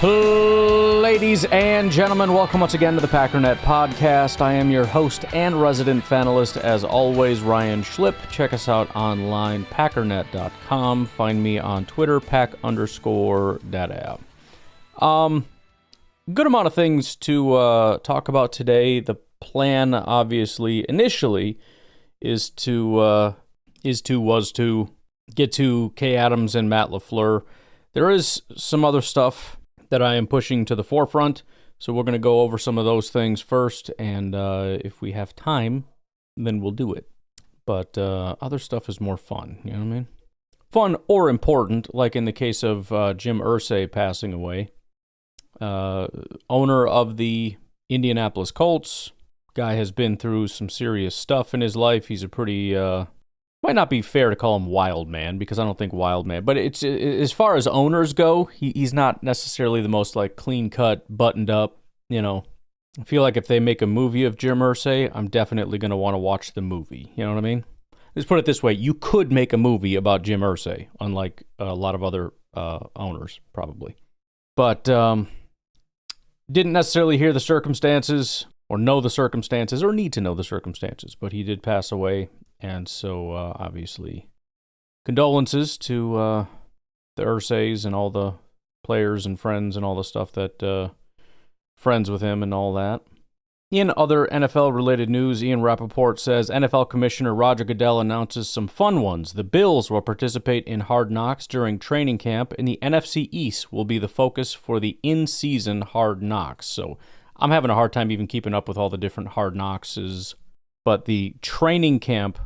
Ladies and gentlemen, welcome once again to the Packernet Podcast. I am your host and resident fanalist, as always, Ryan Schlipp. Check us out online, packernet.com. Find me on Twitter, pack_data. Good amount of things to talk about today. The plan, obviously, initially, was to get to Kay Adams and Matt LaFleur. There is some other stuff that I am pushing to the forefront, so we're going to go over some of those things first, and if we have time, then we'll do it. But other stuff is more fun, you know what I mean? Fun or important, like in the case of Jim Irsay passing away. Owner of the Indianapolis Colts. Guy has been through some serious stuff in his life. He's a pretty... might not be fair to call him wild man, because I don't think wild man, but it's as far as owners go, he's not necessarily the most like clean cut, buttoned up, you know. I feel like if they make a movie of Jim Irsay, I'm definitely going to want to watch the movie, you know what I mean? Let's put it this way, you could make a movie about Jim Irsay, unlike a lot of other owners, probably. But didn't necessarily hear the circumstances, or know the circumstances, or need to know the circumstances, but he did pass away. And so, obviously, condolences to the Irsays and all the players and friends and all the stuff that friends with him and all that. In other NFL-related news, Ian Rappaport says NFL Commissioner Roger Goodell announces some fun ones. The Bills will participate in Hard Knocks during training camp, and the NFC East will be the focus for the in-season Hard Knocks. So I'm having a hard time even keeping up with all the different Hard Knockses. But the training camp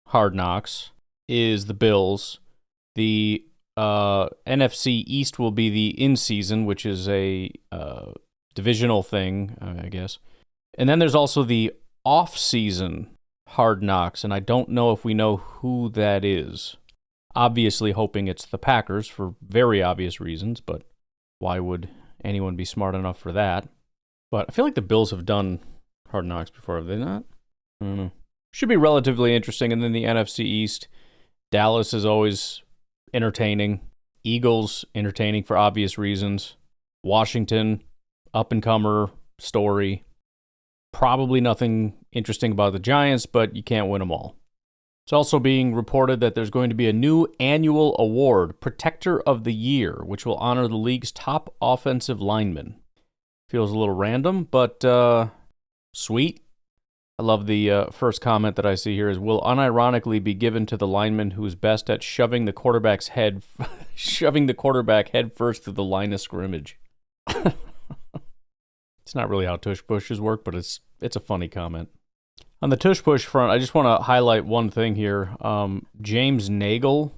Hard Knocks is the Bills. The NFC East will be the in-season, which is a divisional thing, I guess. And then there's also the off-season Hard Knocks, and I don't know if we know who that is. Obviously hoping it's the Packers for very obvious reasons, but why would anyone be smart enough for that? But I feel like the Bills have done Hard Knocks before, have they not? I don't know. Should be relatively interesting. And then the NFC East, Dallas is always entertaining. Eagles, entertaining for obvious reasons. Washington, up-and-comer story. Probably nothing interesting about the Giants, but you can't win them all. It's also being reported that there's going to be a new annual award, Protector of the Year, which will honor the league's top offensive linemen. Feels a little random, but sweet. I love the first comment that I see here is, will unironically be given to the lineman who is best at shoving the quarterback head first through the line of scrimmage. It's not really how tush pushes work, but it's a funny comment. On the tush push front, I just want to highlight one thing here. James Nagel,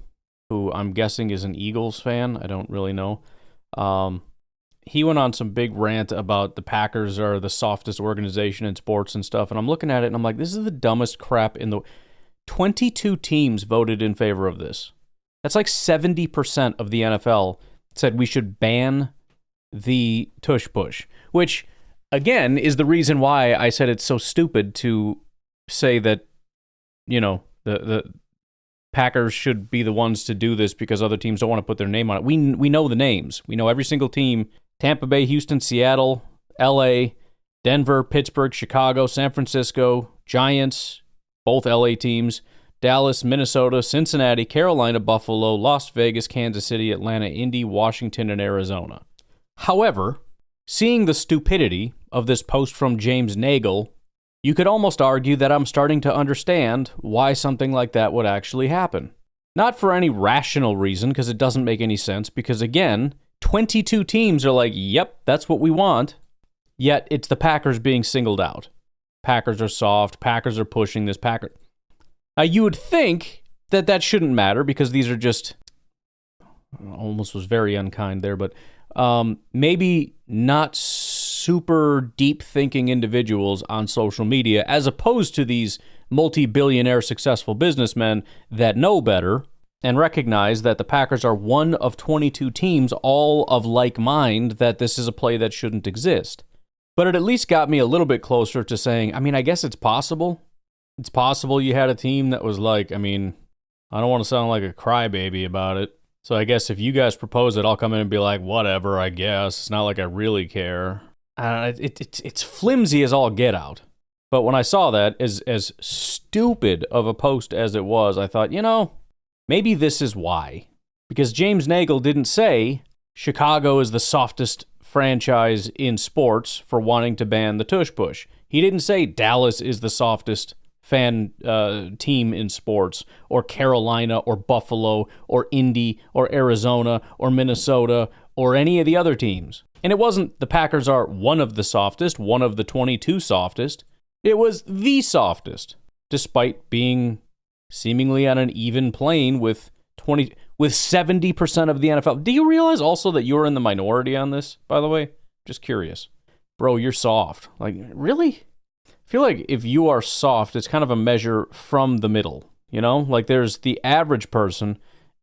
who I'm guessing is an Eagles fan, I don't really know. He went on some big rant about the Packers are the softest organization in sports and stuff, and I'm looking at it and I'm like, this is the dumbest crap in the... 22 teams voted in favor of this. That's like 70% of the NFL said we should ban the tush push, which, again, is the reason why I said it's so stupid to say that, you know, the Packers should be the ones to do this because other teams don't want to put their name on it. We know the names. We know every single team. Tampa Bay, Houston, Seattle, LA, Denver, Pittsburgh, Chicago, San Francisco, Giants, both LA teams, Dallas, Minnesota, Cincinnati, Carolina, Buffalo, Las Vegas, Kansas City, Atlanta, Indy, Washington, and Arizona. However, seeing the stupidity of this post from James Nagel, you could almost argue that I'm starting to understand why something like that would actually happen. Not for any rational reason, because it doesn't make any sense, because again, 22 teams are like, yep, that's what we want. Yet it's the Packers being singled out. Packers are soft. Packers are pushing this. Now, you would think that that shouldn't matter because these are just, almost was very unkind there, but maybe not super deep thinking individuals on social media, as opposed to these multi-billionaire successful businessmen that know better and recognize that the Packers are one of 22 teams, all of like mind, that this is a play that shouldn't exist. But it at least got me a little bit closer to saying, I mean, I guess it's possible. It's possible you had a team that was like, I mean, I don't want to sound like a crybaby about it, So I guess if you guys propose it, I'll come in and be like, whatever, I guess. It's not like I really care. It's flimsy as all get out. But when I saw that, as stupid of a post as it was, I thought, maybe this is why. Because James Nagle didn't say Chicago is the softest franchise in sports for wanting to ban the tush push. He didn't say Dallas is the softest fan team in sports, or Carolina, or Buffalo, or Indy, or Arizona, or Minnesota, or any of the other teams. And it wasn't the Packers are one of the softest, one of the 22 softest. It was the softest, despite being seemingly on an even plane with 70% of the NFL. Do you realize also that you're in the minority on this, by the way? Just curious. Bro, you're soft. Like, really? I feel like if you are soft, it's kind of a measure from the middle, Like there's the average person,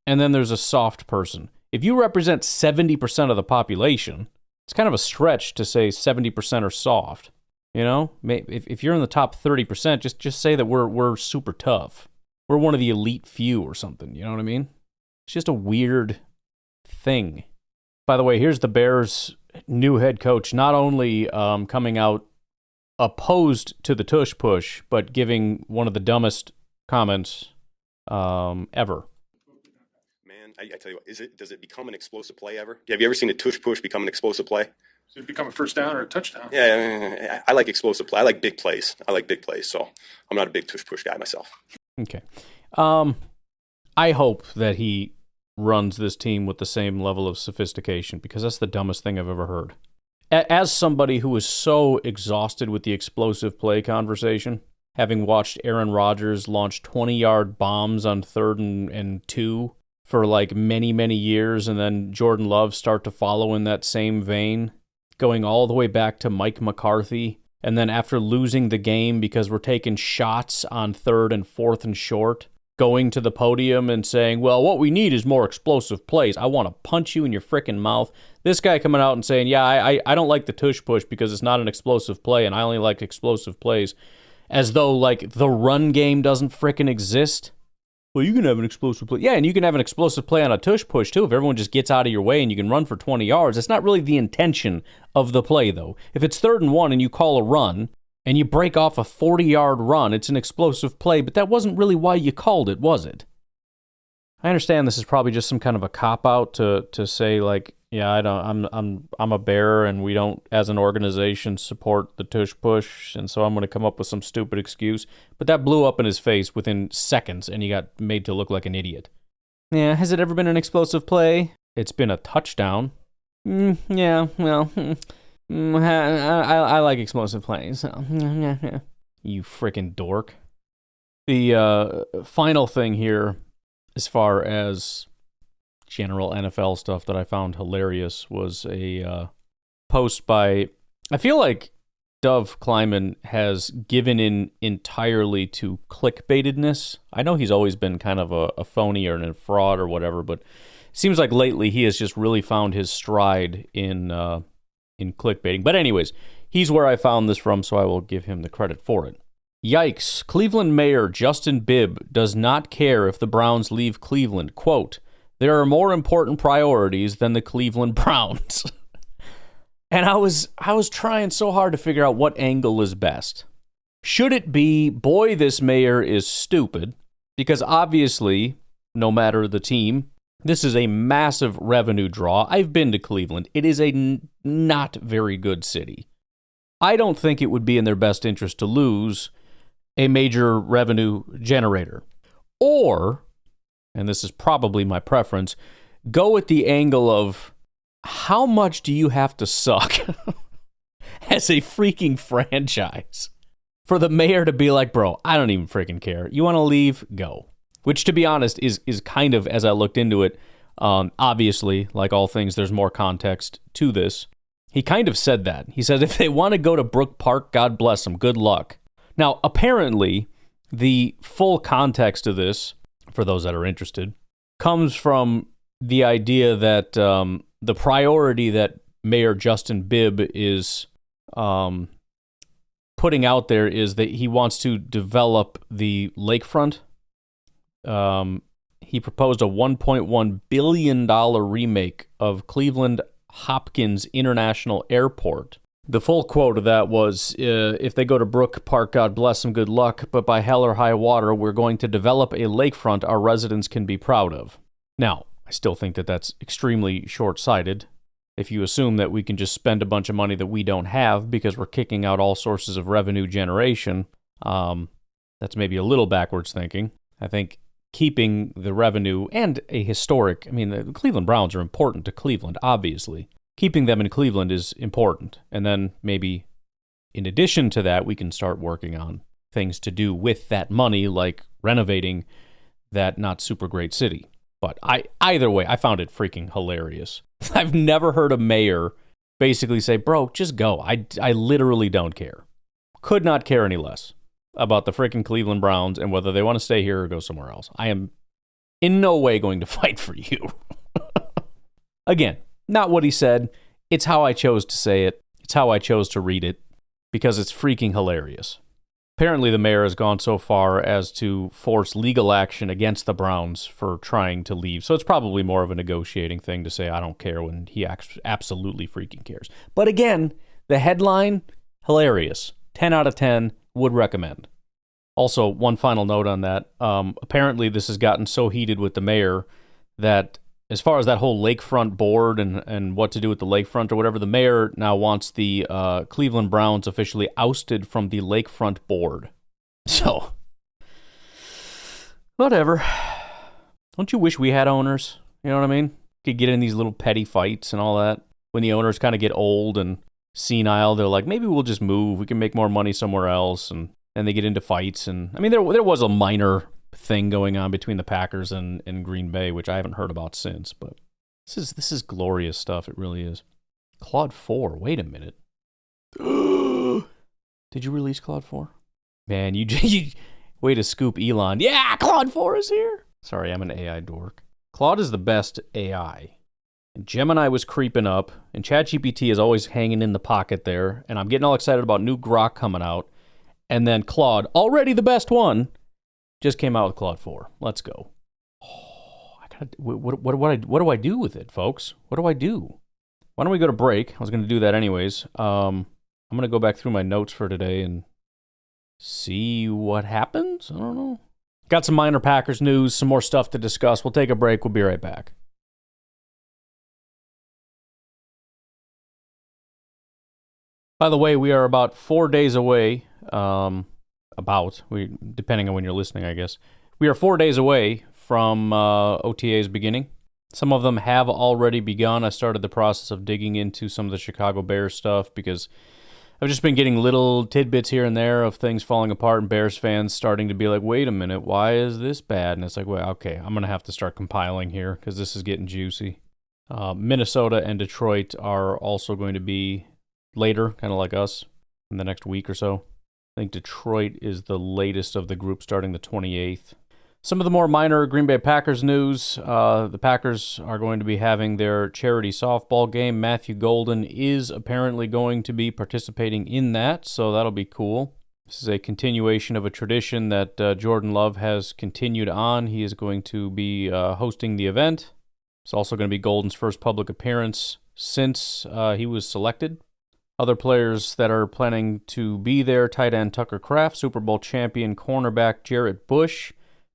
and then there's a soft person. If you represent 70% of the population, it's kind of a stretch to say 70% are soft. If you're in the top 30%, just say that we're super tough. We're one of the elite few or something. You know what I mean? It's just a weird thing. By the way, here's the Bears' new head coach, not only coming out opposed to the tush push, but giving one of the dumbest comments ever. Man, I tell you what, does it become an explosive play ever? Have you ever seen a tush push become an explosive play? Does it become a first down or a touchdown? Yeah, I like explosive play. I like big plays. So I'm not a big tush push guy myself. Okay. I hope that he runs this team with the same level of sophistication, because that's the dumbest thing I've ever heard. As somebody who is so exhausted with the explosive play conversation, having watched Aaron Rodgers launch 20-yard bombs on 3rd and 2 for like many, many years, and then Jordan Love start to follow in that same vein, going all the way back to Mike McCarthy, and then after losing the game because we're taking shots on 3rd and 4th and short, going to the podium and saying, well, what we need is more explosive plays. I want to punch you in your frickin' mouth. This guy coming out and saying, yeah, I don't like the tush push because it's not an explosive play, and I only like explosive plays, as though, like, the run game doesn't frickin' exist. Well, you can have an explosive play. Yeah, and you can have an explosive play on a tush push, too, if everyone just gets out of your way and you can run for 20 yards. That's not really the intention of the play, though. If it's 3rd and 1 and you call a run, and you break off a 40-yard run, it's an explosive play, but that wasn't really why you called it, was it? I understand this is probably just some kind of a cop-out to say, like, yeah, I'm a Bear, and we don't, as an organization, support the tush push, and so I'm going to come up with some stupid excuse. But that blew up in his face within seconds, and he got made to look like an idiot. Yeah, has it ever been an explosive play? It's been a touchdown. Yeah, well... I like explosive plays. So. You frickin' dork. The final thing here, as far as general NFL stuff that I found hilarious, was a post by, I feel like Dov Kleiman has given in entirely to clickbaitedness. I know he's always been kind of a phony or a fraud or whatever, but it seems like lately he has just really found his stride in clickbaiting. But anyways, he's where I found this from, so I will give him the credit for it. Yikes, Cleveland Mayor Justin Bibb does not care if the Browns leave Cleveland. Quote, there are more important priorities than the Cleveland Browns. And I was trying so hard to figure out what angle is best. Should it be, boy, this mayor is stupid, because obviously, no matter the team, this is a massive revenue draw. I've been to Cleveland. It is a not very good city. I don't think it would be in their best interest to lose a major revenue generator. Or, and this is probably my preference, go at the angle of how much do you have to suck as a freaking franchise for the mayor to be like, bro, I don't even freaking care. You want to leave? Go. Which, to be honest, is kind of, as I looked into it, obviously, like all things, there's more context to this. He kind of said that. He said, if they want to go to Brook Park, God bless them. Good luck. Now, apparently, the full context of this, for those that are interested, comes from the idea that the priority that Mayor Justin Bibb is putting out there is that he wants to develop the lakefront. he proposed a $1.1 billion remake of Cleveland Hopkins International Airport. The full quote of that was, if they go to Brook Park, God bless them, good luck, but by hell or high water, we're going to develop a lakefront our residents can be proud of. Now, I still think that that's extremely short-sighted. If you assume that we can just spend a bunch of money that we don't have because we're kicking out all sources of revenue generation, that's maybe a little backwards thinking. I think keeping the revenue and a historic, the Cleveland Browns are important to Cleveland, obviously. Keeping them in Cleveland is important. And then maybe in addition to that, we can start working on things to do with that money, like renovating that not super great city. But either way, I found it freaking hilarious. I've never heard a mayor basically say, bro, just go. I literally don't care. Could not care any less about the freaking Cleveland Browns and whether they want to stay here or go somewhere else. I am in no way going to fight for you. Again, not what he said. It's how I chose to say it. It's how I chose to read it because it's freaking hilarious. Apparently, the mayor has gone so far as to force legal action against the Browns for trying to leave. So it's probably more of a negotiating thing to say, I don't care, when he absolutely freaking cares. But again, the headline, hilarious. 10 out of 10, would recommend. Also, one final note on that. Apparently, this has gotten so heated with the mayor that as far as that whole lakefront board and what to do with the lakefront or whatever, the mayor now wants the Cleveland Browns officially ousted from the lakefront board. So, whatever. Don't you wish we had owners? You know what I mean? Could get in these little petty fights and all that. When the owners kind of get old and senile, they're like, maybe we'll just move. We can make more money somewhere else. And then they get into fights. And there was a minor thing going on between the Packers and Green Bay, which I haven't heard about since, but this is glorious stuff. It really is. Claude 4. Wait a minute. Did you release Claude 4? Man, you way to scoop Elon. Yeah, Claude 4 is here. Sorry, I'm an AI dork. Claude is the best AI. And Gemini was creeping up, and ChatGPT is always hanging in the pocket there, and I'm getting all excited about new Grok coming out, and then Claude, already the best one, just came out with Claude 4. Let's go. Oh, what do I do with it, folks? What do I do? Why don't we go to break? I was going to do that anyways. I'm going to go back through my notes for today and see what happens. I don't know. Got some minor Packers news, some more stuff to discuss. We'll take a break. We'll be right back. By the way, we are about 4 days away. Depending on when you're listening, I guess. We are 4 days away from OTA's beginning. Some of them have already begun. I started the process of digging into some of the Chicago Bears stuff because I've just been getting little tidbits here and there of things falling apart and Bears fans starting to be like, wait a minute, why is this bad? And it's like, well, okay, I'm going to have to start compiling here because this is getting juicy. Minnesota and Detroit are also going to be later, kind of like us, in the next week or so. I think Detroit is the latest of the group, starting the 28th. Some of the more minor Green Bay Packers news. The Packers are going to be having their charity softball game. Matthew Golden is apparently going to be participating in that, so that'll be cool. This is a continuation of a tradition that Jordan Love has continued on. He is going to be hosting the event. It's also going to be Golden's first public appearance since he was selected. Other players that are planning to be there: tight end Tucker Kraft, Super Bowl champion cornerback Jarrett Bush,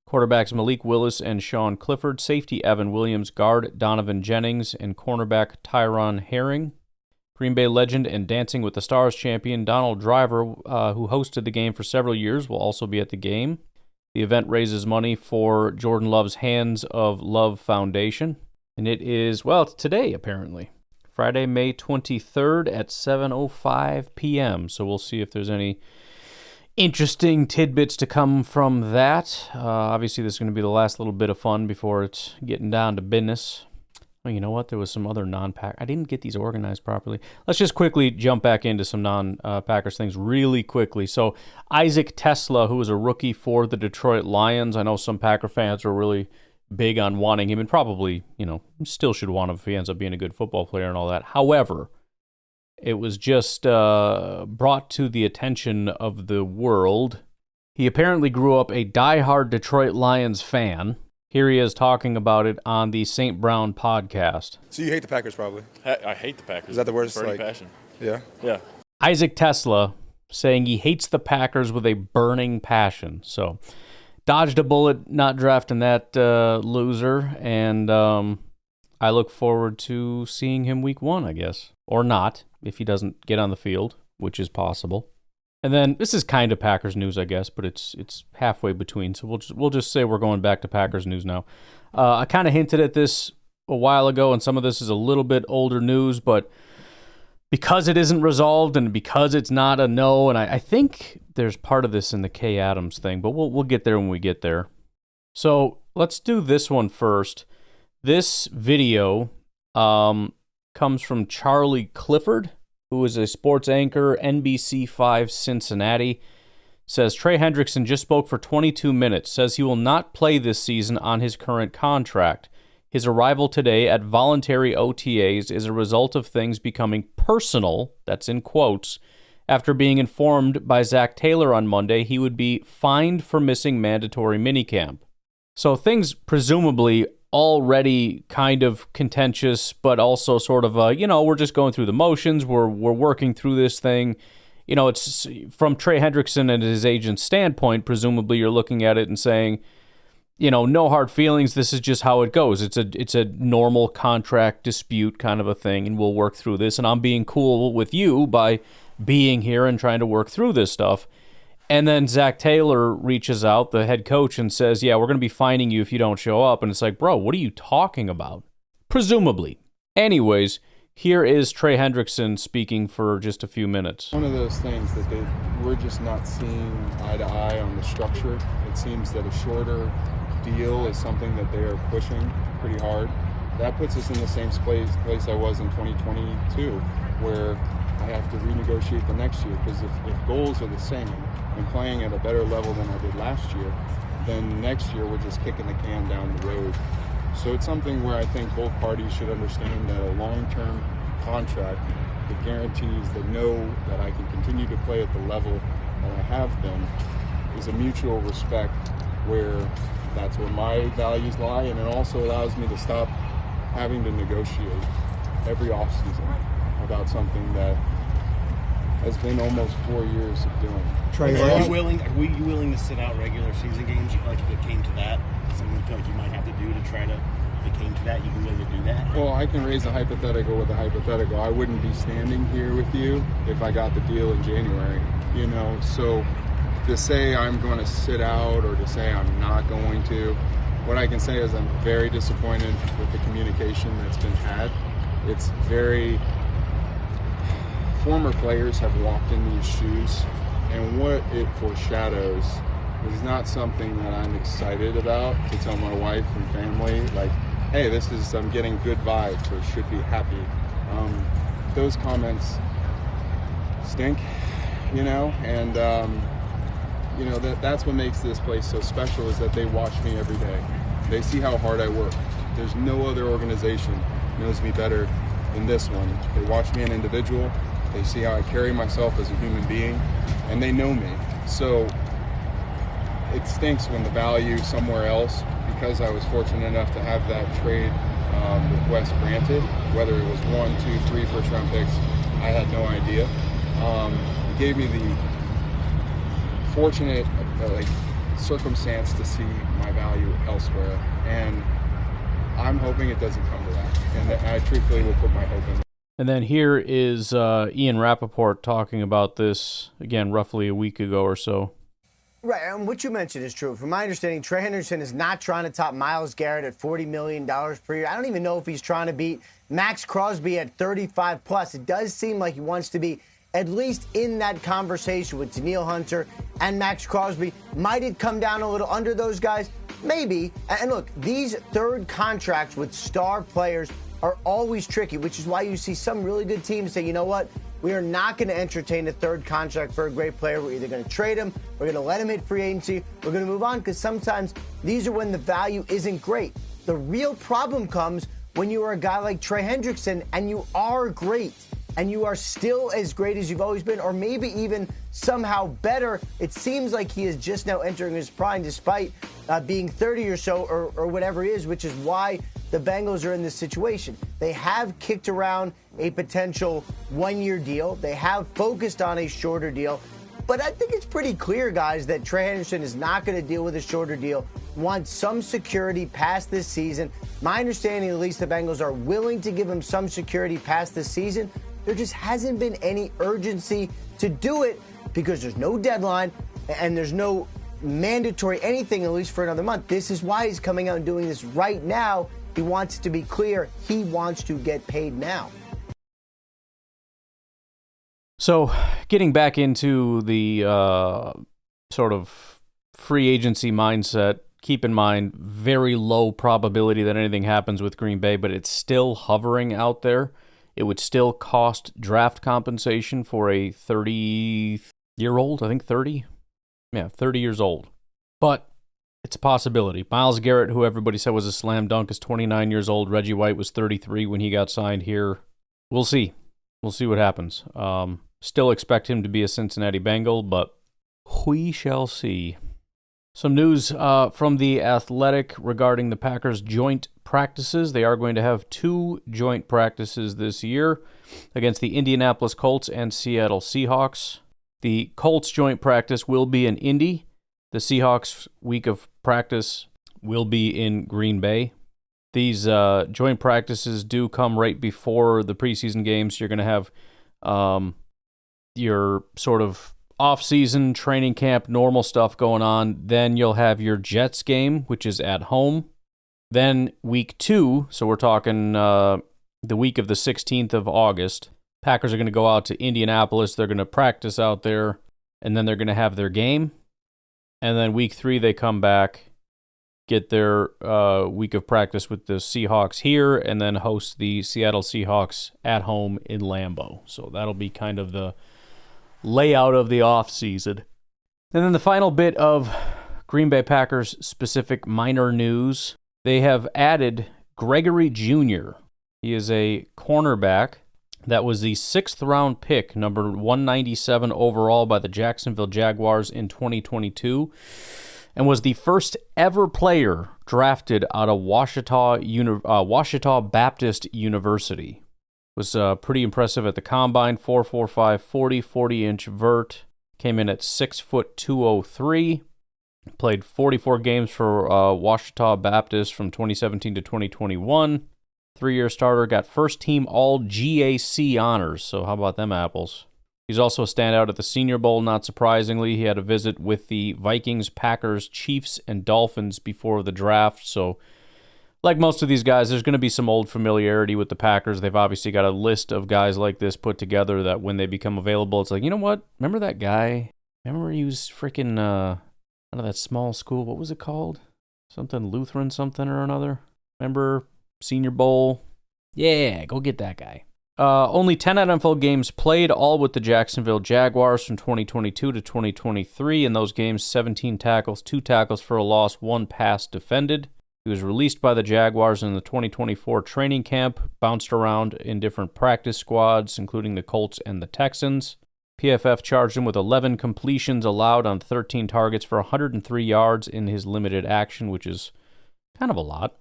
quarterbacks Malik Willis and Sean Clifford, safety Evan Williams, guard Donovan Jennings, and cornerback Tyron Herring. Green Bay legend and Dancing with the Stars champion Donald Driver, who hosted the game for several years, will also be at the game. The event raises money for Jordan Love's Hands of Love Foundation, and it is, well, it's today apparently. Friday, May 23rd at 7:05 p.m. So we'll see if there's any interesting tidbits to come from that. Obviously, this is going to be the last little bit of fun before it's getting down to business. Well, you know what? There was some other non-Pack. I didn't get these organized properly. Let's just quickly jump back into some non-Packers things really quickly. So Isaac Tesla, who was a rookie for the Detroit Lions. I know some Packer fans are really big on wanting him, and probably, still should want him if he ends up being a good football player and all that. However, it was just brought to the attention of the world. He apparently grew up a diehard Detroit Lions fan, Here he is talking about it on the St. Brown podcast. So you hate the Packers, probably? I hate the Packers. Is that the worst? Burning passion. Yeah? Yeah. Isaac Tesla saying he hates the Packers with a burning passion. So, dodged a bullet not drafting that loser, and I look forward to seeing him week 1, I guess. Or not, if he doesn't get on the field, which is possible. And then, this is kind of Packers news, I guess, but it's halfway between, so we'll just say we're going back to Packers news now. I kind of hinted at this a while ago, and some of this is a little bit older news, but because it isn't resolved and because it's not a no, and I think there's part of this in the Kay Adams thing, but we'll get there when we get there. So let's do this one first. This video comes from Charlie Clifford, who is a sports anchor, NBC5 Cincinnati. Says Trey Hendrickson just spoke for 22 minutes, says he will not play this season on his current contract. His arrival today at voluntary OTAs is a result of things becoming personal, that's in quotes, after being informed by Zach Taylor on Monday he would be fined for missing mandatory minicamp. So things presumably already kind of contentious, but also sort of, we're just going through the motions, we're working through this thing. It's from Trey Hendrickson and his agent's standpoint, presumably you're looking at it and saying, no hard feelings, this is just how it goes. It's a normal contract dispute kind of a thing, and we'll work through this, and I'm being cool with you by being here and trying to work through this stuff. And then Zach Taylor reaches out, the head coach, and says, yeah, we're going to be fining you if you don't show up. And it's like, bro, what are you talking about? Presumably. Anyways, here is Trey Hendrickson speaking for just a few minutes. One of those things that we're just not seeing eye to eye on the structure. It seems that a shorter deal is something that they are pushing pretty hard. That puts us in the same place I was in 2022, where I have to renegotiate the next year, because if goals are the same and playing at a better level than I did last year, then next year we're just kicking the can down the road. So it's something where I think both parties should understand that a long-term contract that guarantees that that I can continue to play at the level that I have been is a mutual respect, where that's where my values lie, and it also allows me to stop having to negotiate every offseason about something that has been almost 4 years of doing. Trey, are you willing to sit out regular season games? You feel like if it came to that, something you feel like you might have to do to try to, if it came to that, you'd be willing to do that? Well, I can raise a hypothetical with a hypothetical. I wouldn't be standing here with you if I got the deal in January, so to say I'm going to sit out or to say I'm not going to, what I can say is I'm very disappointed with the communication that's been had. It's very... Former players have walked in these shoes, and what it foreshadows is not something that I'm excited about to tell my wife and family, like, hey, I'm getting good vibes, or should be happy. Those comments stink, and that's what makes this place so special, is that they watch me every day. They see how hard I work. There's no other organization knows me better than this one. They watch me an individual. They see how I carry myself as a human being, and they know me. So it stinks when the value somewhere else, because I was fortunate enough to have that trade request granted, whether it was 1, 2, 3 first-round picks, I had no idea. It gave me the fortunate circumstance to see my value elsewhere, and I'm hoping it doesn't come to that, and I truthfully will put my hope in. And then here is Ian Rappaport talking about this, again, roughly a week ago or so. Right, and what you mentioned is true. From my understanding, Trey Hendrickson is not trying to top Myles Garrett at $40 million per year. I don't even know if he's trying to beat Max Crosby at 35 plus. It does seem like he wants to be at least in that conversation with Danielle Hunter and Max Crosby. Might it come down a little under those guys? Maybe. And look, these third contracts with star players are always tricky, which is why you see some really good teams say, you know what, we are not going to entertain a third contract for a great player. We're either going to trade him, we're going to let him hit free agency, we're going to move on, because sometimes these are when the value isn't great. The real problem comes when you are a guy like Trey Hendrickson and you are great. and you are still as great as you've always been, or maybe even somehow better. It seems like he is just now entering his prime despite being 30 or so or whatever he is, which is why the Bengals are in this situation. They have kicked around a potential one-year deal. They have focused on a shorter deal. But I think it's pretty clear, guys, that Trey Hendrickson is not going to deal with a shorter deal, wants some security past this season. My understanding, at least, the Bengals are willing to give him some security past this season. There just hasn't been any urgency to do it because there's no deadline and there's no mandatory anything, at least for another month. This is why he's coming out and doing this right now. He wants it to be clear. He wants to get paid now. So, getting back into the sort of free agency mindset, keep in mind, very low probability that anything happens with Green Bay, but it's still hovering out there. It would still cost draft compensation for a 30-year-old, I think 30? Yeah, 30 years old. But it's a possibility. Myles Garrett, who everybody said was a slam dunk, is 29 years old. Reggie White was 33 when he got signed here. We'll see. We'll see what happens. Still expect him to be a Cincinnati Bengal, but we shall see. Some news from The Athletic regarding the Packers' joint practices. They are going to have 2 joint practices this year against the Indianapolis Colts and Seattle Seahawks. The Colts joint practice will be in Indy. The Seahawks week of practice will be in Green Bay. These joint practices do come right before the preseason games. You're going to have your sort of off-season training camp, normal stuff going on. Then you'll have your Jets game, which is at home. Then week 2, so we're talking the week of the 16th of August, Packers are going to go out to Indianapolis. They're going to practice out there, and then they're going to have their game. And then week 3, they come back, get their week of practice with the Seahawks here, and then host the Seattle Seahawks at home in Lambeau. So that'll be kind of the layout of the offseason. And then the final bit of Green Bay Packers specific minor news. They have added Gregory Junior. He is a cornerback that was the 6th round pick, number 197 overall by the Jacksonville Jaguars in 2022, and was the first ever player drafted out of Ouachita Baptist University. Was pretty impressive at the combine, 4.45 40-inch vert, came in at 6 foot 203, played 44 games for Ouachita Baptist from 2017 to 2021. 3-year starter, got first team all GAC honors, so how about them apples? He's also a standout at the Senior Bowl, not surprisingly. He had a visit with the Vikings, Packers, Chiefs, and Dolphins before the draft, so like most of these guys, there's going to be some old familiarity with the Packers. They've obviously got a list of guys like this put together that when they become available, it's like, you know what? Remember that guy? Remember he was freaking out of that small school? What was it called? Something Lutheran something or another? Remember Senior Bowl? Yeah, go get that guy. Only 10 NFL games played, all with the Jacksonville Jaguars from 2022 to 2023. In those games, 17 tackles, 2 tackles for a loss, 1 pass defended. He was released by the Jaguars in the 2024 training camp, bounced around in different practice squads, including the Colts and the Texans. PFF charged him with 11 completions allowed on 13 targets for 103 yards in his limited action, which is kind of a lot.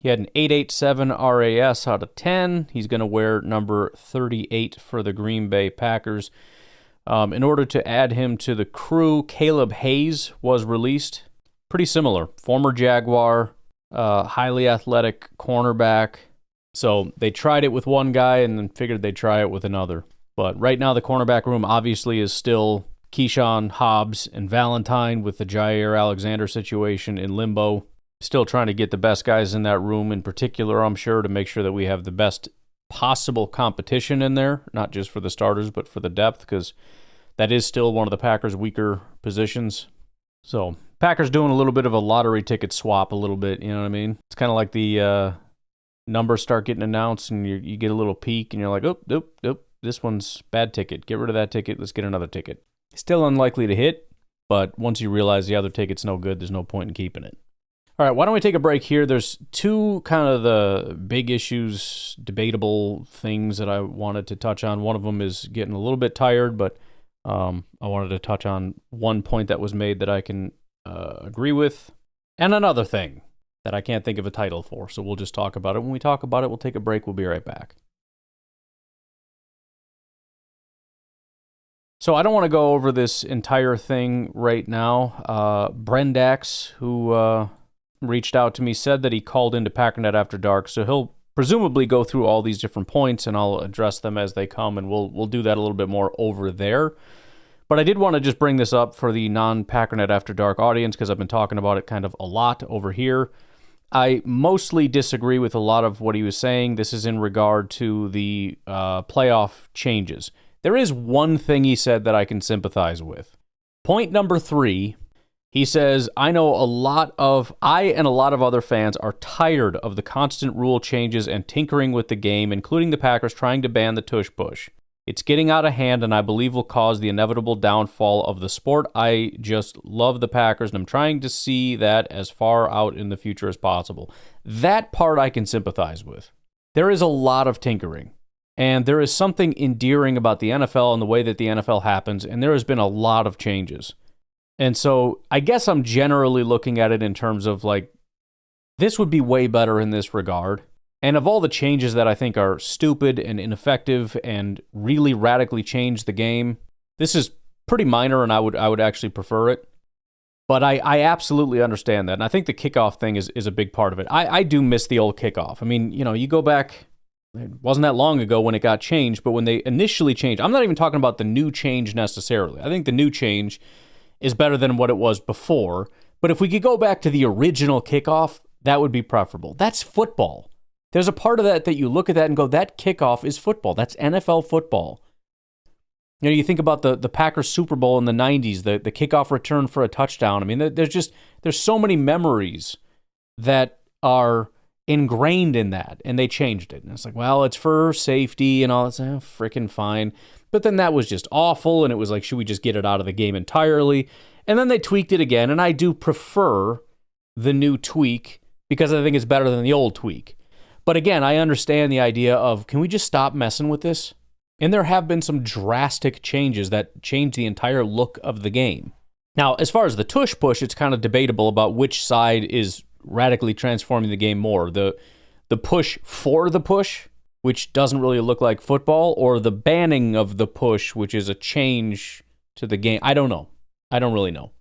He had an 8.87 RAS out of 10. He's going to wear number 38 for the Green Bay Packers. In order to add him to the crew, Caleb Hayes was released. Pretty similar. Former Jaguar, highly athletic cornerback. So they tried it with one guy and then figured they'd try it with another. But right now the cornerback room obviously is still Keyshawn, Hobbs, and Valentine with the Jair Alexander situation in limbo. Still trying to get the best guys in that room in particular, I'm sure, to make sure that we have the best possible competition in there, not just for the starters, but for the depth, because that is still one of the Packers' weaker positions. So Packers doing a little bit of a lottery ticket swap a little bit, you know what I mean? It's kind of like the numbers start getting announced and you get a little peek and you're like, oh, this one's bad ticket. Get rid of that ticket. Let's get another ticket. Still unlikely to hit, but once you realize the other ticket's no good, there's no point in keeping it. All right, why don't we take a break here? There's two kind of the big issues, debatable things that I wanted to touch on. One of them is getting a little bit tired, but I wanted to touch on one point that was made that I can agree with, and another thing that I can't think of a title for, so we'll just talk about it. When we talk about it, we'll take a break. We'll be right back. So I don't want to go over this entire thing right now. Brendax, who reached out to me, said that he called into Packernet After Dark, so he'll presumably go through all these different points, and I'll address them as they come, and we'll do that a little bit more over there. But I did want to just bring this up for the non-Packernet After Dark audience, because I've been talking about it kind of a lot over here. I mostly disagree with a lot of what he was saying. This is in regard to the playoff changes. There is one thing he said that I can sympathize with. Point number 3, he says, I and a lot of other fans are tired of the constant rule changes and tinkering with the game, including the Packers trying to ban the tush push. It's getting out of hand, and I believe will cause the inevitable downfall of the sport. I just love the Packers, and I'm trying to see that as far out in the future as possible. That part I can sympathize with. There is a lot of tinkering. And there is something endearing about the NFL and the way that the NFL happens, and there has been a lot of changes. And so I guess I'm generally looking at it in terms of like, this would be way better in this regard. And of all the changes that I think are stupid and ineffective and really radically change the game, this is pretty minor, and I would actually prefer it. But I absolutely understand that, and I think the kickoff thing is a big part of it. I do miss the old kickoff. I mean, you go back... It wasn't that long ago when it got changed, but when they initially changed, I'm not even talking about the new change necessarily. I think the new change is better than what it was before. But if we could go back to the original kickoff, that would be preferable. That's football. There's a part of that you look at that and go, that kickoff is football. That's NFL football. You think about the Packers Super Bowl in the 90s, the kickoff return for a touchdown. I mean, there's so many memories that are ingrained in that, and they changed it. And it's like, well, it's for safety and all that. Freaking fine. But then that was just awful, and it was like, should we just get it out of the game entirely? And then they tweaked it again, and I do prefer the new tweak because I think it's better than the old tweak. But again, I understand the idea of, can we just stop messing with this? And there have been some drastic changes that change the entire look of the game. Now, as far as the tush push, it's kind of debatable about which side is radically transforming the game more. The push for the push, which doesn't really look like football, or the banning of the push, which is a change to the game. I don't know. I don't really know.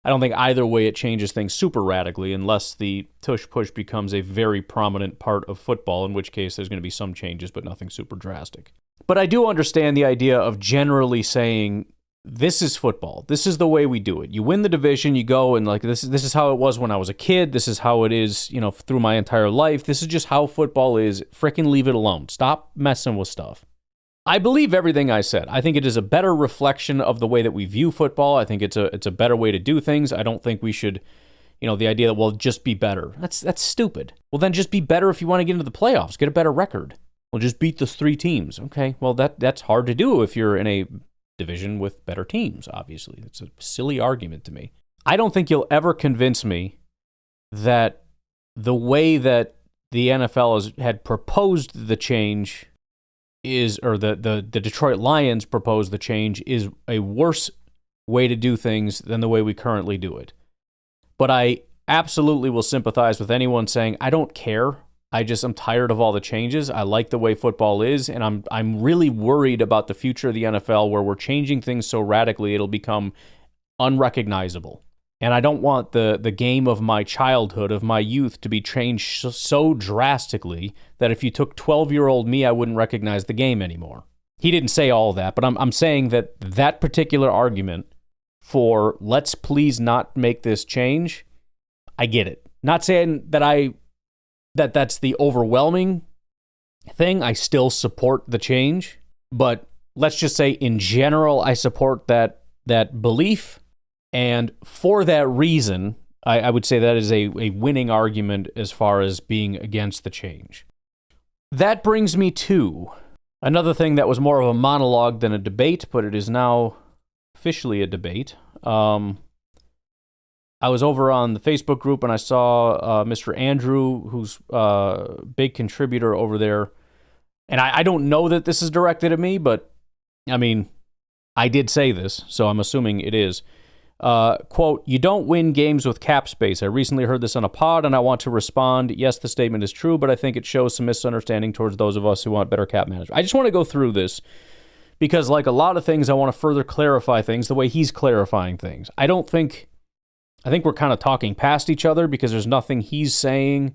I don't think either way it changes things super radically unless the tush push becomes a very prominent part of football, in which case there's going to be some changes, but nothing super drastic. But I do understand the idea of generally saying, this is football. This is the way we do it. You win the division, you go, and like this is how it was when I was a kid. This is how it is, through my entire life. This is just how football is. Frickin' leave it alone. Stop messing with stuff. I believe everything I said. I think it is a better reflection of the way that we view football. I think it's a better way to do things. I don't think we should, the idea that, well, just be better. That's stupid. Well, then just be better if you want to get into the playoffs. Get a better record. Well, just beat those 3 teams. Okay, well, that's hard to do if you're in a division with better teams, obviously. It's a silly argument to me. I don't think you'll ever convince me that the way that the NFL had proposed the change or the Detroit Lions proposed the change is a worse way to do things than the way we currently do it. But I absolutely will sympathize with anyone saying, I don't care. I'm tired of all the changes. I like the way football is, and I'm really worried about the future of the NFL where we're changing things so radically it'll become unrecognizable. And I don't want the game of my childhood, of my youth, to be changed so drastically that if you took 12-year-old me, I wouldn't recognize the game anymore. He didn't say all that, but I'm saying that particular argument for let's please not make this change, I get it. Not saying that that's the overwhelming thing. I still support the change, but let's just say in general, I support that belief. And for that reason, I would say that is a winning argument as far as being against the change. That brings me to another thing that was more of a monologue than a debate, but it is now officially a debate. I was over on the Facebook group and I saw Mr. Andrew, who's a big contributor over there. And I don't know that this is directed at me, but I mean, I did say this, so I'm assuming it is. Quote, you don't win games with cap space. I recently heard this on a pod and I want to respond. Yes, the statement is true, but I think it shows some misunderstanding towards those of us who want better cap management. I just want to go through this because like a lot of things, I want to further clarify things the way he's clarifying things. I think we're kind of talking past each other because there's nothing he's saying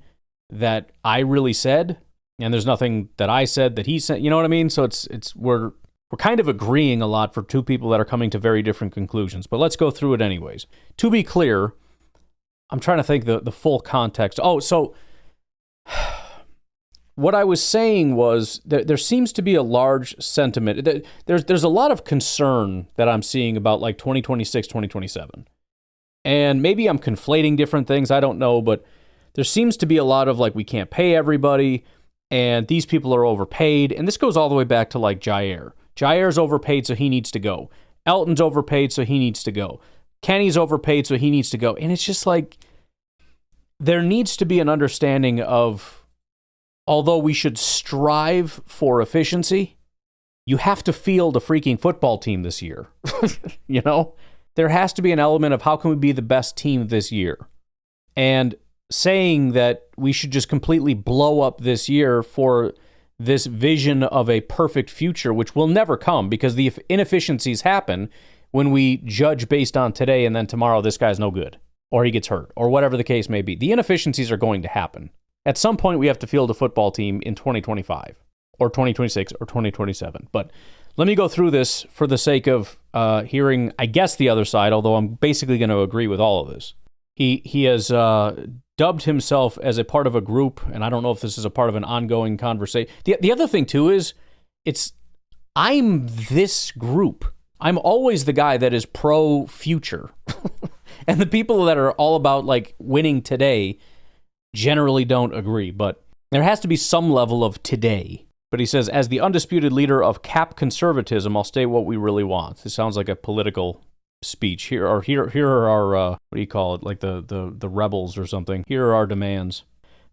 that I really said, and there's nothing that I said that he said. You know what I mean? So we're kind of agreeing a lot for two people that are coming to very different conclusions. But let's go through it anyways. To be clear, I'm trying to think the full context. Oh, so what I was saying was that there seems to be a large sentiment. There's a lot of concern that I'm seeing about like 2026, 2027. And maybe I'm conflating different things. I don't know. But there seems to be a lot of like, we can't pay everybody. And these people are overpaid. And this goes all the way back to like Jair. Jair's overpaid, so he needs to go. Elton's overpaid, so he needs to go. Kenny's overpaid, so he needs to go. And it's just like, there needs to be an understanding of, although we should strive for efficiency, you have to field a freaking football team this year. You know? There has to be an element of how can we be the best team this year? And saying that we should just completely blow up this year for this vision of a perfect future, which will never come because the inefficiencies happen when we judge based on today and then tomorrow this guy's no good or he gets hurt or whatever the case may be. The inefficiencies are going to happen. At some point, we have to field a football team in 2025 or 2026 or 2027. But let me go through this for the sake of hearing, I guess, the other side, although I'm basically going to agree with all of this. He has dubbed himself as a part of a group, and I don't know if this is a part of an ongoing conversation. The other thing, too, is I'm this group. I'm always the guy that is pro-future. And the people that are all about, like, winning today generally don't agree, but there has to be some level of today. But he says, as the undisputed leader of cap conservatism, I'll state what we really want. This sounds like a political speech. Here are our what do you call it, like the rebels or something. Here are our demands.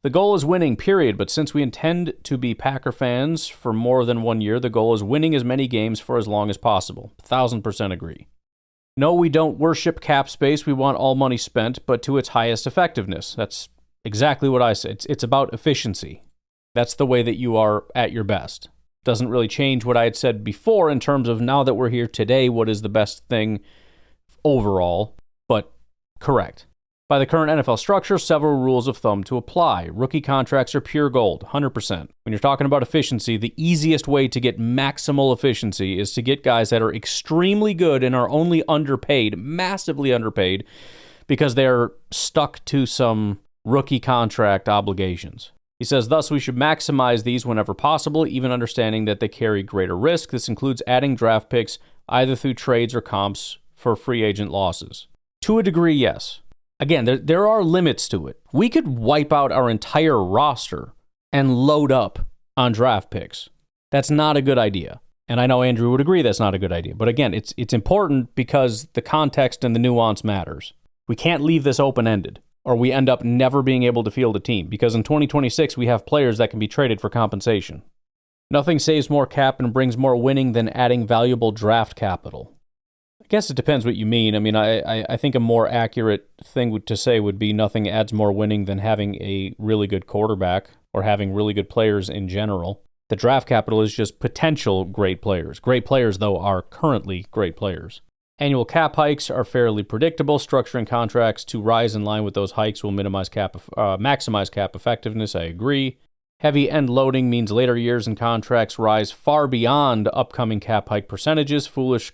The goal is winning, period, but since we intend to be Packer fans for more than 1 year, the goal is winning as many games for as long as possible. 1,000% agree. No, we don't worship cap space. We want all money spent, but to its highest effectiveness. That's exactly what I said. It's about efficiency. That's the way that you are at your best. Doesn't really change what I had said before in terms of now that we're here today, what is the best thing overall, but correct. By the current NFL structure, several rules of thumb to apply. Rookie contracts are pure gold, 100%. When you're talking about efficiency, the easiest way to get maximal efficiency is to get guys that are extremely good and are only underpaid, massively underpaid, because they're stuck to some rookie contract obligations. He says, thus, we should maximize these whenever possible, even understanding that they carry greater risk. This includes adding draft picks, either through trades or comps, for free agent losses. To a degree, yes. Again, there are limits to it. We could wipe out our entire roster and load up on draft picks. That's not a good idea. And I know Andrew would agree that's not a good idea. But again, it's important because the context and the nuance matters. We can't leave this open-ended, or we end up never being able to field a team, because in 2026, we have players that can be traded for compensation. Nothing saves more cap and brings more winning than adding valuable draft capital. I guess it depends what you mean. I mean, I think a more accurate thing to say would be nothing adds more winning than having a really good quarterback or having really good players in general. The draft capital is just potential great players. Great players, though, are currently great players. Annual cap hikes are fairly predictable. Structuring contracts to rise in line with those hikes will maximize cap effectiveness. I agree. Heavy end loading means later years and contracts rise far beyond upcoming cap hike percentages. Foolish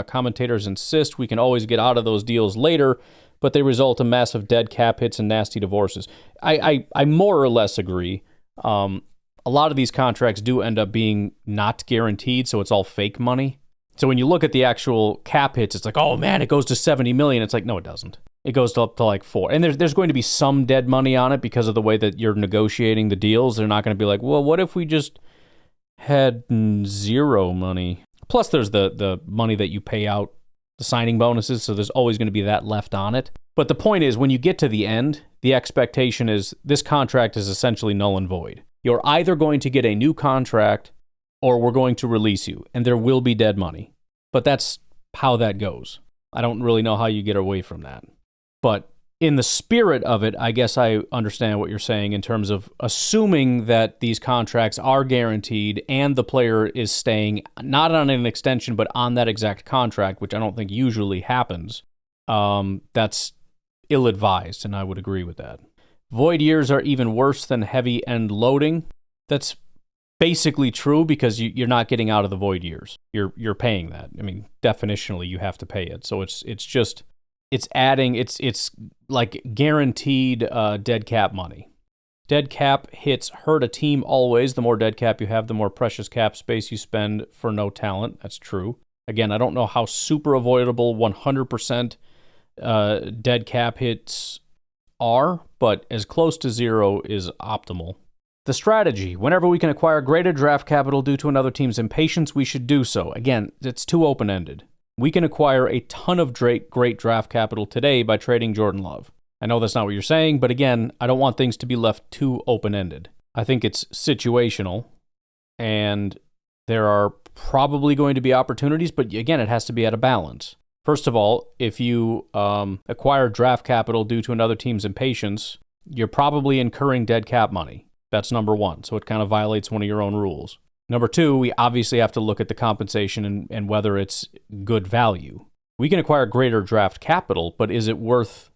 commentators insist we can always get out of those deals later, but they result in massive dead cap hits and nasty divorces. I more or less agree. A lot of these contracts do end up being not guaranteed, so it's all fake money. So when you look at the actual cap hits, it's like, oh man, it goes to $70 million. It's like, no, it doesn't. It goes up to like 4. And there's going to be some dead money on it because of the way that you're negotiating the deals. They're not going to be like, well, what if we just had zero money? Plus, there's the money that you pay out, the signing bonuses, so there's always going to be that left on it. But the point is, when you get to the end, the expectation is this contract is essentially null and void. You're either going to get a new contract or we're going to release you, and there will be dead money. But that's how that goes. I don't really know how you get away from that. But in the spirit of it, I guess I understand what you're saying in terms of assuming that these contracts are guaranteed and the player is staying not on an extension, but on that exact contract, which I don't think usually happens. That's ill-advised, and I would agree with that. Void years are even worse than heavy end loading. That's basically true because you're not getting out of the void years. You're paying that. I mean, definitionally, you have to pay it. So it's like guaranteed dead cap money. Dead cap hits hurt a team always. The more dead cap you have, the more precious cap space you spend for no talent. That's true. Again, I don't know how super avoidable 100% dead cap hits are, but as close to zero is optimal. The strategy: whenever we can acquire greater draft capital due to another team's impatience, we should do so. Again, it's too open-ended. We can acquire a ton of great draft capital today by trading Jordan Love. I know that's not what you're saying, but again, I don't want things to be left too open-ended. I think it's situational, and there are probably going to be opportunities, but again, it has to be at a balance. First of all, if you acquire draft capital due to another team's impatience, you're probably incurring dead cap money. That's number one, so it kind of violates one of your own rules. Number two, we obviously have to look at the compensation and whether it's good value. We can acquire greater draft capital, but is it worth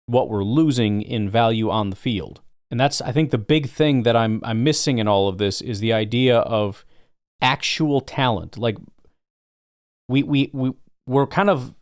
what we're losing in value on the field? And that's, I think, the big thing that I'm missing in all of this is the idea of actual talent. Like, we're kind of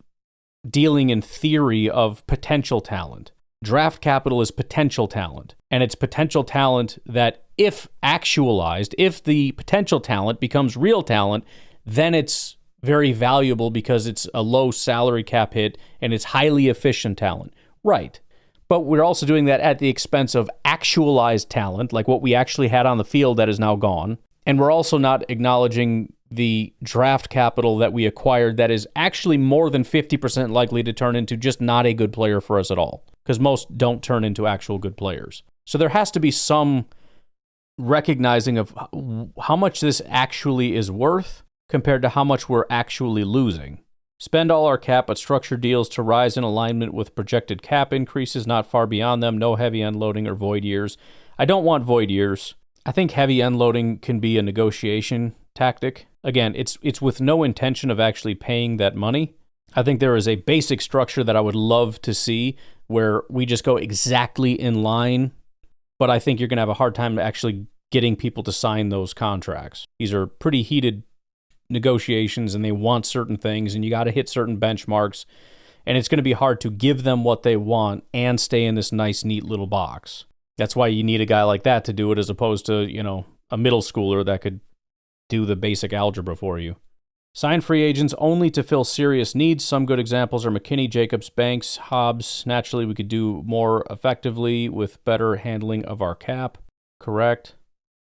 dealing in theory of potential talent. Draft capital is potential talent, and it's potential talent that, if actualized, if the potential talent becomes real talent, then it's very valuable because it's a low salary cap hit and it's highly efficient talent. Right. But we're also doing that at the expense of actualized talent, like what we actually had on the field that is now gone. And we're also not acknowledging the draft capital that we acquired that is actually more than 50% likely to turn into just not a good player for us at all, because most don't turn into actual good players. So there has to be some recognizing of how much this actually is worth compared to how much we're actually losing. Spend all our cap, but structure deals to rise in alignment with projected cap increases, not far beyond them. No heavy unloading or void years. I don't want void years. I think heavy unloading can be a negotiation tactic. Again, it's with no intention of actually paying that money. I think there is a basic structure that I would love to see where we just go exactly in line, but I think you're going to have a hard time actually getting people to sign those contracts. These are pretty heated negotiations, and they want certain things, and you got to hit certain benchmarks, and it's going to be hard to give them what they want and stay in this nice, neat little box. That's why you need a guy like that to do it, as opposed to, a middle schooler that could do the basic algebra for you. Sign free agents only to fill serious needs. Some good examples are McKinney, Jacobs, Banks, Hobbs. Naturally, we could do more effectively with better handling of our cap. Correct.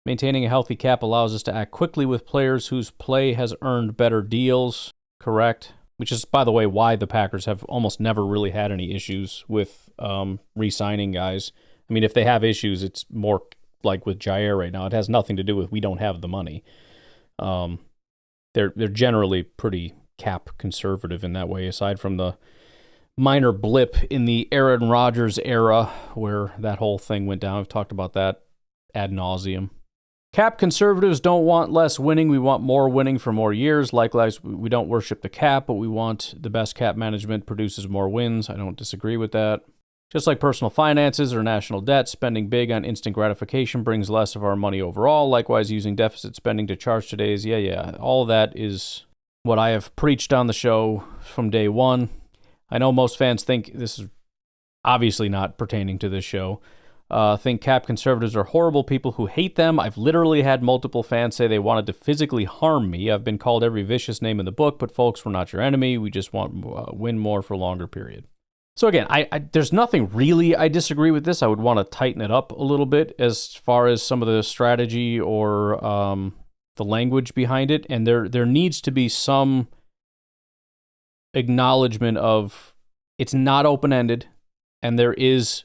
Maintaining a healthy cap allows us to act quickly with players whose play has earned better deals. Correct. Which is, by the way, why the Packers have almost never really had any issues with re-signing guys. I mean, if they have issues, it's more like with Jair right now. It has nothing to do with we don't have the money. They're generally pretty cap conservative in that way, aside from the minor blip in the Aaron Rodgers era where that whole thing went down. I've talked about that ad nauseum. Cap conservatives don't want less winning. We want more winning for more years. Likewise, we don't worship the cap, but we want the best cap management produces more wins. I don't disagree with that. Just like personal finances or national debt, spending big on instant gratification brings less of our money overall. Likewise, using deficit spending to charge today's, all that is what I have preached on the show from day one. I know most fans think this is obviously not pertaining to this show. Think cap conservatives are horrible people who hate them. I've literally had multiple fans say they wanted to physically harm me. I've been called every vicious name in the book, but folks, we're not your enemy. We just want win more for a longer period. So again, there's nothing really I disagree with this. I would want to tighten it up a little bit as far as some of the strategy or the language behind it. And there needs to be some acknowledgement of it's not open-ended. and there is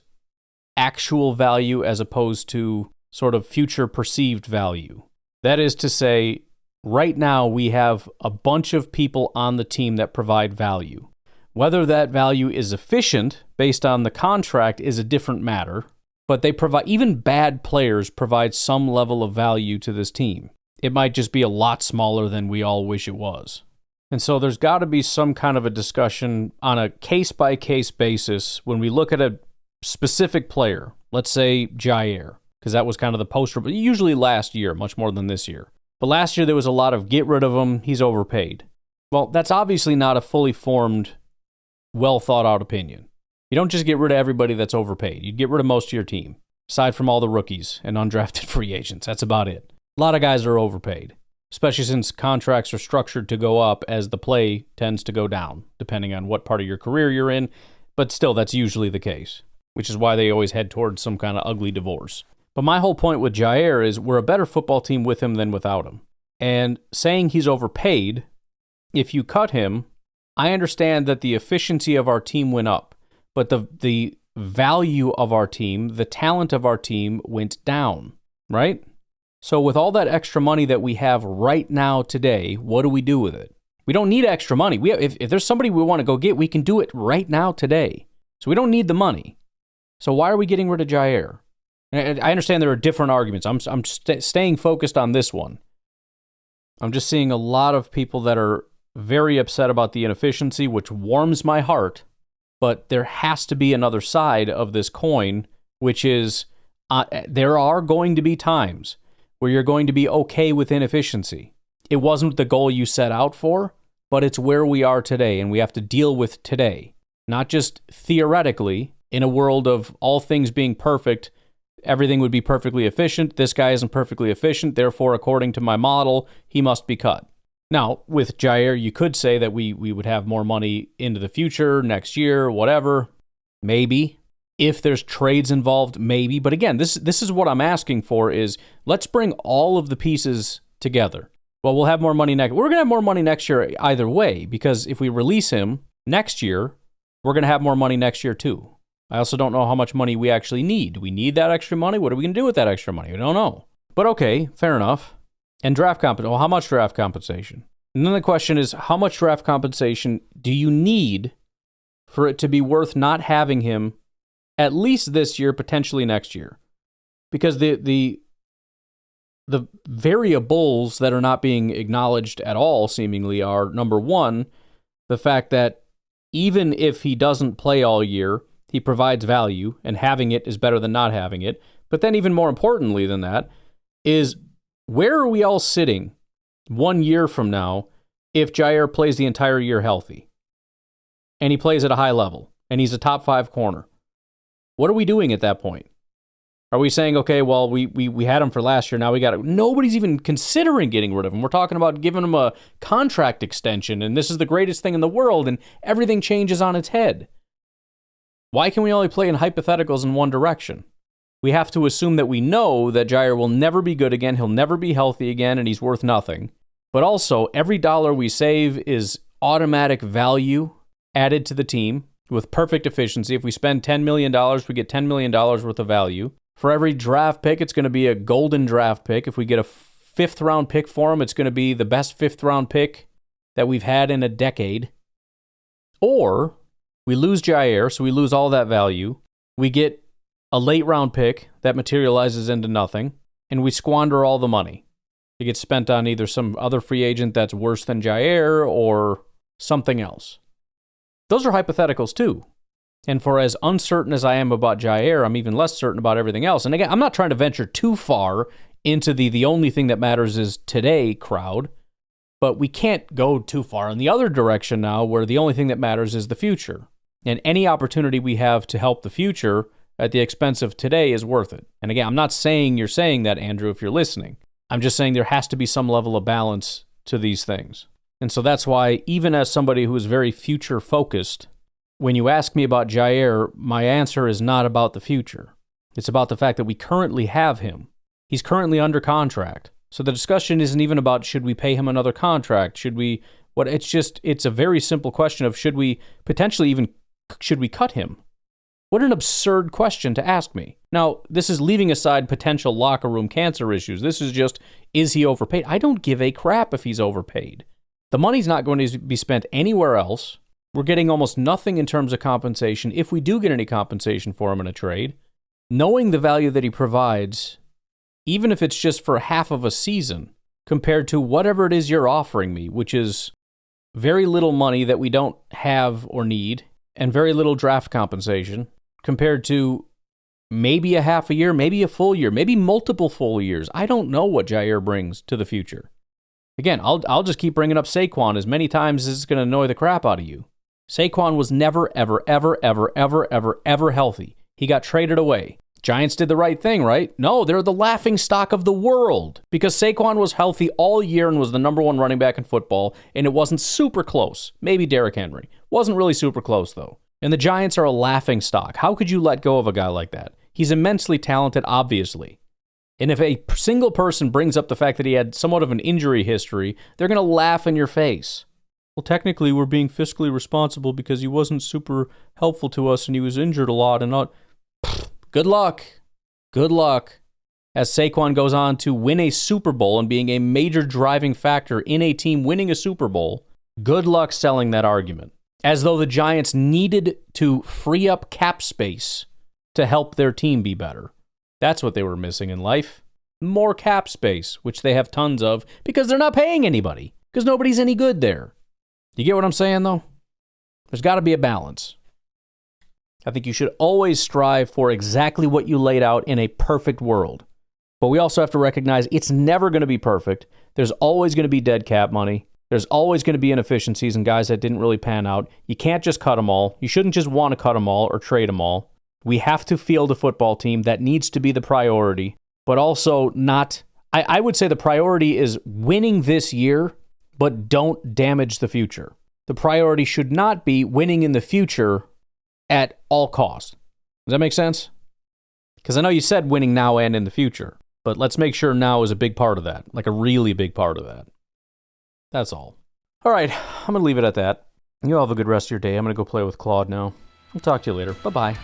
actual value as opposed to sort of future perceived value. That is to say, right now we have a bunch of people on the team that provide value. Whether that value is efficient based on the contract is a different matter, but they provide, even bad players provide some level of value to this team. It might just be a lot smaller than we all wish it was. And so there's got to be some kind of a discussion on a case-by-case basis when we look at a specific player, let's say Jair, because that was kind of the poster, but usually last year, much more than this year. But last year there was a lot of get rid of him, he's overpaid. Well, that's obviously not a fully formed, well-thought-out opinion. You don't just get rid of everybody that's overpaid. You'd get rid of most of your team, aside from all the rookies and undrafted free agents. That's about it. A lot of guys are overpaid, especially since contracts are structured to go up as the play tends to go down, depending on what part of your career you're in. But still, that's usually the case, which is why they always head towards some kind of ugly divorce. But my whole point with Jair is we're a better football team with him than without him. And saying he's overpaid, if you cut him, I understand that the efficiency of our team went up, but the value of our team, the talent of our team went down, right? So with all that extra money that we have right now today, what do we do with it? We don't need extra money. If there's somebody we want to go get, we can do it right now today. So we don't need the money. So why are we getting rid of Jair? And I understand there are different arguments. I'm staying focused on this one. I'm just seeing a lot of people that are very upset about the inefficiency, which warms my heart. But there has to be another side of this coin, which is there are going to be times where you're going to be okay with inefficiency. It wasn't the goal you set out for, but it's where we are today, and we have to deal with today. Not just theoretically, in a world of all things being perfect, everything would be perfectly efficient. This guy isn't perfectly efficient, therefore, according to my model, he must be cut. Now, with Jair, you could say that we would have more money into the future, next year, whatever. Maybe. If there's trades involved, maybe. But again, this is what I'm asking for is let's bring all of the pieces together. Well, we'll have more money next. We're going to have more money next year either way, because if we release him next year, we're going to have more money next year too. I also don't know how much money we actually need. Do we need that extra money? What are we going to do with that extra money? We don't know. But okay, fair enough. And draft compensation. Well, how much draft compensation? And then the question is, how much draft compensation do you need for it to be worth not having him at least this year, potentially next year? Because the variables that are not being acknowledged at all, seemingly, are, number one, the fact that even if he doesn't play all year, he provides value, and having it is better than not having it. But then even more importantly than that is, where are we all sitting 1 year from now if Jair plays the entire year healthy and he plays at a high level and he's a top 5 corner? What are we doing at that point? Are we saying, okay, well, we had him for last year, now we got it? Nobody's even considering getting rid of him. We're talking about giving him a contract extension, and this is the greatest thing in the world, and everything changes on its head. Why can we only play in hypotheticals in one direction? We have to assume that we know that Jair will never be good again, he'll never be healthy again, and he's worth nothing. But also, every dollar we save is automatic value added to the team with perfect efficiency. If we spend $10 million, we get $10 million worth of value. For every draft pick, it's going to be a golden draft pick. If we get a 5th round pick for him, it's going to be the best 5th round pick that we've had in a decade. Or we lose Jair, so we lose all that value. We get a late round pick that materializes into nothing, and we squander all the money. It gets spent on either some other free agent that's worse than Jair or something else. Those are hypotheticals too. And for as uncertain as I am about Jair, I'm even less certain about everything else. And again, I'm not trying to venture too far into the only thing that matters is today crowd, but we can't go too far in the other direction now where the only thing that matters is the future. And any opportunity we have to help the future at the expense of today is worth it. And again, I'm not saying you're saying that, Andrew, if you're listening. I'm just saying there has to be some level of balance to these things. And so that's why, even as somebody who is very future-focused, when you ask me about Jair, my answer is not about the future. It's about the fact that we currently have him. He's currently under contract. So the discussion isn't even about should we pay him another contract? It's a very simple question of should we cut him? What an absurd question to ask me. Now, this is leaving aside potential locker room cancer issues. This is just, is he overpaid? I don't give a crap if he's overpaid. The money's not going to be spent anywhere else. We're getting almost nothing in terms of compensation, if we do get any compensation for him in a trade. Knowing the value that he provides, even if it's just for half of a season, compared to whatever it is you're offering me, which is very little money that we don't have or need, and very little draft compensation, compared to maybe a half a year, maybe a full year, maybe multiple full years. I don't know what Jair brings to the future. Again, I'll just keep bringing up Saquon as many times as it's going to annoy the crap out of you. Saquon was never, ever, ever, ever, ever, ever, ever healthy. He got traded away. Giants did the right thing, right? No, they're the laughing stock of the world because Saquon was healthy all year and was the number one running back in football, and it wasn't super close. Maybe Derrick Henry. Wasn't really super close, though. And the Giants are a laughing stock. How could you let go of a guy like that? He's immensely talented, obviously. And if a single person brings up the fact that he had somewhat of an injury history, they're going to laugh in your face. Well, technically, we're being fiscally responsible because he wasn't super helpful to us and he was injured a lot and not... Good luck. Good luck. As Saquon goes on to win a Super Bowl and being a major driving factor in a team winning a Super Bowl, good luck selling that argument. As though the Giants needed to free up cap space to help their team be better. That's what they were missing in life. More cap space, which they have tons of, because they're not paying anybody, because nobody's any good there. You get what I'm saying, though? There's got to be a balance. I think you should always strive for exactly what you laid out in a perfect world. But we also have to recognize it's never going to be perfect. There's always going to be dead cap money. There's always going to be inefficiencies and guys that didn't really pan out. You can't just cut them all. You shouldn't just want to cut them all or trade them all. We have to field a football team. That needs to be the priority, but also not... I would say the priority is winning this year, but don't damage the future. The priority should not be winning in the future at all costs. Does that make sense? Because I know you said winning now and in the future, but let's make sure now is a big part of that, like a really big part of that. That's all. All right, I'm going to leave it at that. You all have a good rest of your day. I'm going to go play with Claude now. I'll talk to you later. Bye-bye.